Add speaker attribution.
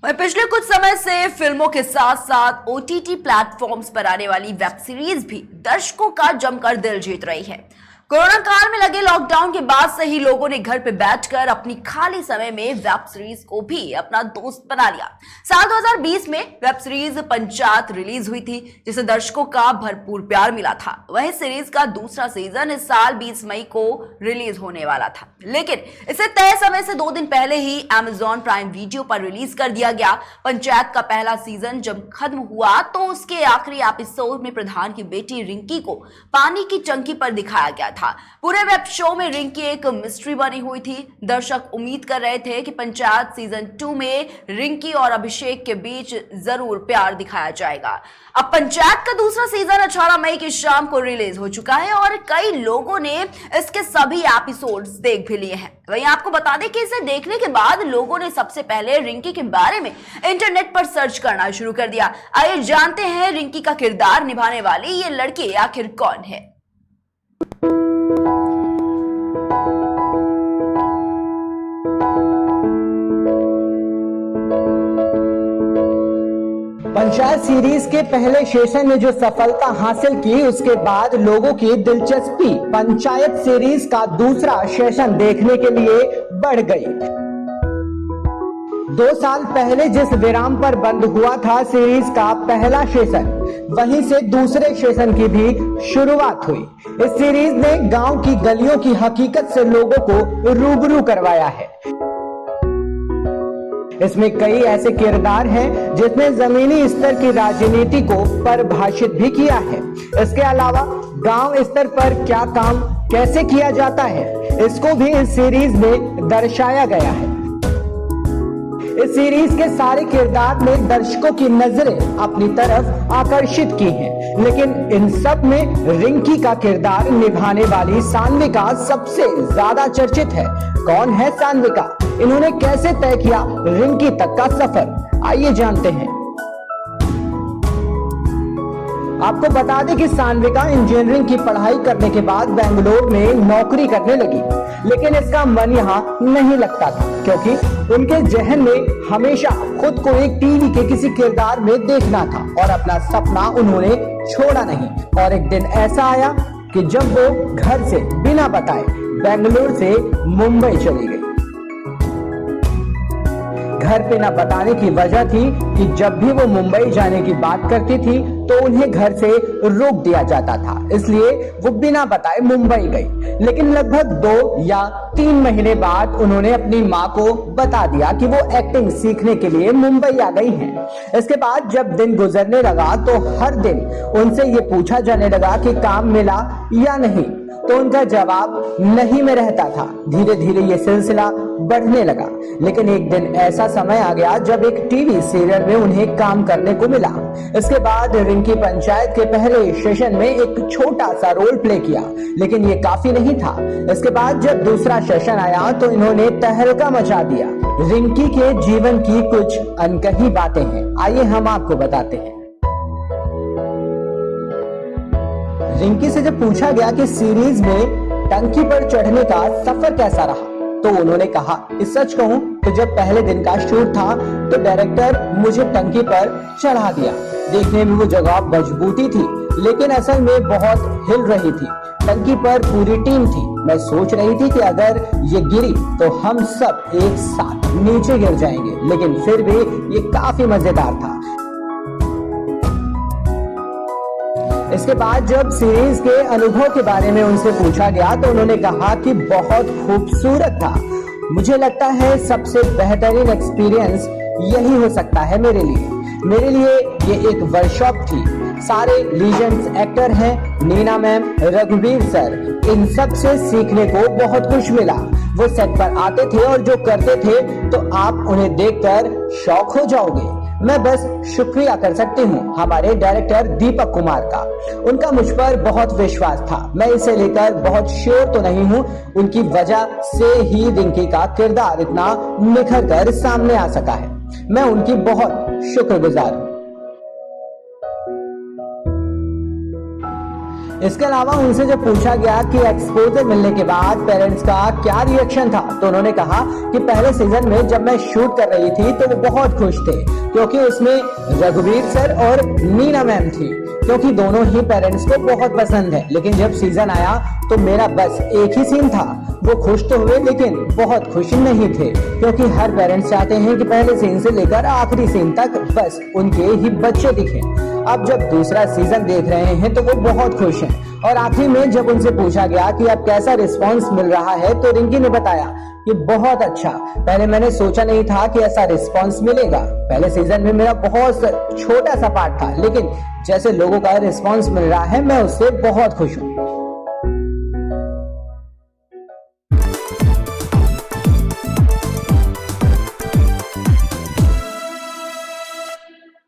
Speaker 1: वहीं पिछले कुछ समय से फिल्मों के साथ साथ ओटीटी प्लेटफॉर्म्स पर आने वाली वेब सीरीज भी दर्शकों का जमकर दिल जीत रही है। कोरोना काल में लगे लॉकडाउन के बाद से ही लोगों ने घर पे बैठकर अपनी खाली समय में वेब सीरीज को भी अपना दोस्त बना लिया। साल 2020 में वेब सीरीज पंचायत रिलीज हुई थी, जिसे दर्शकों का भरपूर प्यार मिला था। वहीं सीरीज का दूसरा सीजन इस साल 20 मई को रिलीज होने वाला था, लेकिन इसे तय समय से 2 दिन पहले ही Amazon प्राइम वीडियो पर रिलीज कर दिया गया। पंचायत का पहला सीजन जब खत्म हुआ तो उसके आखिरी एपिसोड में प्रधान की बेटी रिंकी को पानी की टंकी पर दिखाया गया था। पूरे वेब शो में रिंकी एक मिस्ट्री बनी हुई थी। दर्शक उम्मीद कर रहे थे कि पंचायत सीजन 2 में रिंकी और अभिषेक के बीच जरूर प्यार दिखाया जाएगा। अब पंचायत का दूसरा सीजन 18 मई की शाम को रिलीज हो चुका है और कई लोगों ने इसके सभी एपिसोड्स देख भी लिए हैं। वहीं आपको बता दें कि इसे देखने के बाद लोगों ने सबसे पहले रिंकी के बारे में इंटरनेट पर सर्च करना शुरू कर दिया। आइए जानते हैं रिंकी का किरदार निभाने वाली ये लड़की आखिर कौन है।
Speaker 2: पंचायत सीरीज के पहले सेशन में जो सफलता हासिल की, उसके बाद लोगों की दिलचस्पी पंचायत सीरीज का दूसरा सेशन देखने के लिए बढ़ गई। 2 साल पहले जिस विराम पर बंद हुआ था सीरीज का पहला सेशन, वहीं से दूसरे सेशन की भी शुरुआत हुई। इस सीरीज ने गांव की गलियों की हकीकत से लोगों को रूबरू करवाया है। इसमें कई ऐसे किरदार हैं जिसने जमीनी स्तर की राजनीति को परिभाषित भी किया है। इसके अलावा गांव स्तर पर क्या काम कैसे किया जाता है, इसको भी इस सीरीज में दर्शाया गया है। इस सीरीज के सारे किरदार ने दर्शकों की नजरें अपनी तरफ आकर्षित की हैं, लेकिन इन सब में रिंकी का किरदार निभाने वाली सान्विका सबसे ज्यादा चर्चित है। कौन है सान्विका? इन्होंने कैसे तय किया रिंकी तक का सफर? आइए जानते हैं। आपको बता दें कि सान्विका इंजीनियरिंग की पढ़ाई करने के बाद बेंगलोर में नौकरी करने लगी, लेकिन इसका मन यहाँ नहीं लगता था, क्योंकि उनके जहन में हमेशा खुद को एक टीवी के किसी किरदार में देखना था और अपना सपना उन्होंने छोड़ा नहीं। और एक दिन ऐसा आया कि जब वो घर से बिना बताए बेंगलोर से मुंबई चली गई। घर पे न बताने की वजह थी कि जब भी वो मुंबई जाने की बात करती थी तो उन्हें घर से रोक दिया जाता था, इसलिए वो बिना बताए मुंबई गई। लेकिन लगभग 2 या 3 महीने बाद उन्होंने अपनी माँ को बता दिया कि वो एक्टिंग सीखने के लिए मुंबई आ गई हैं। इसके बाद जब दिन गुजरने लगा तो हर दिन उनसे ये पूछा जाने लगा कि काम मिला या नहीं, तो उनका जवाब नहीं में रहता था। धीरे धीरे ये सिलसिला बढ़ने लगा, लेकिन एक दिन ऐसा समय आ गया जब एक टीवी सीरियल में उन्हें काम करने को मिला। इसके बाद रिंकी पंचायत के पहले सेशन में एक छोटा सा रोल प्ले किया, लेकिन ये काफी नहीं था। इसके बाद जब दूसरा सेशन आया तो इन्होंने तहलका मचा दिया। रिंकी के जीवन की कुछ अनकही बातें हैं, आइए हम आपको बताते हैं। रिंकी से जब पूछा गया कि सीरीज में टंकी पर चढ़ने का सफर कैसा रहा, तो उन्होंने कहा कि सच कहूं तो जब पहले दिन का शूट था तो डायरेक्टर मुझे टंकी पर चढ़ा दिया। देखने में वो जगह मजबूती थी, लेकिन असल में बहुत हिल रही थी। टंकी पर पूरी टीम थी। मैं सोच रही थी कि अगर ये गिरी तो हम सब एक साथ नीचे गिर जाएंगे, लेकिन फिर भी ये काफी मजेदार था। इसके बाद जब सीरीज के अनुभव के बारे में उनसे पूछा गया तो उन्होंने कहा कि बहुत खूबसूरत था। मुझे लगता है सबसे बेहतरीन एक्सपीरियंस यही हो सकता है मेरे लिए। मेरे लिए ये एक वर्कशॉप थी। सारे लीजेंड्स एक्टर हैं, नीना मैम, रघुवीर सर, इन सब से सीखने को बहुत कुछ मिला। वो सेट पर आते थे और जो करते थे तो आप उन्हें देखकर शौक हो जाओगे। मैं बस शुक्रिया कर सकती हूँ हमारे डायरेक्टर दीपक कुमार का। उनका मुझ पर बहुत विश्वास था। मैं इसे लेकर बहुत श्योर तो नहीं हूँ, उनकी वजह से ही रिंकी का किरदार इतना निखर कर सामने आ सका है। मैं उनकी बहुत शुक्रगुजार हूँ। इसके अलावा उनसे जब पूछा गया कि एक्सपोजर मिलने के बाद पेरेंट्स का क्या रिएक्शन था, तो उन्होंने कहा कि पहले सीजन में जब मैं शूट कर रही थी तो वो बहुत खुश थे, क्योंकि उसमें रघुवीर सर और नीना मैम थी, क्योंकि दोनों ही पेरेंट्स को बहुत पसंद है। लेकिन जब सीजन आया तो मेरा बस एक ही सीन था। वो खुश तो हुए लेकिन बहुत खुश नहीं थे, क्योंकि हर पेरेंट्स चाहते हैं कि पहले सीन से लेकर आखिरी सीन तक बस उनके ही बच्चे दिखें। अब जब दूसरा सीजन देख रहे हैं तो वो बहुत खुश हैं। और आखिरी में जब उनसे पूछा गया कि अब कैसा रिस्पांस मिल रहा है, तो रिंकी ने बताया कि बहुत अच्छा। पहले मैंने सोचा नहीं था कि ऐसा रिस्पांस मिलेगा। पहले सीजन में मेरा बहुत छोटा सा पार्ट था, लेकिन जैसे लोगों का रिस्पांस मिल रहा है मैं उससे बहुत खुश हूँ।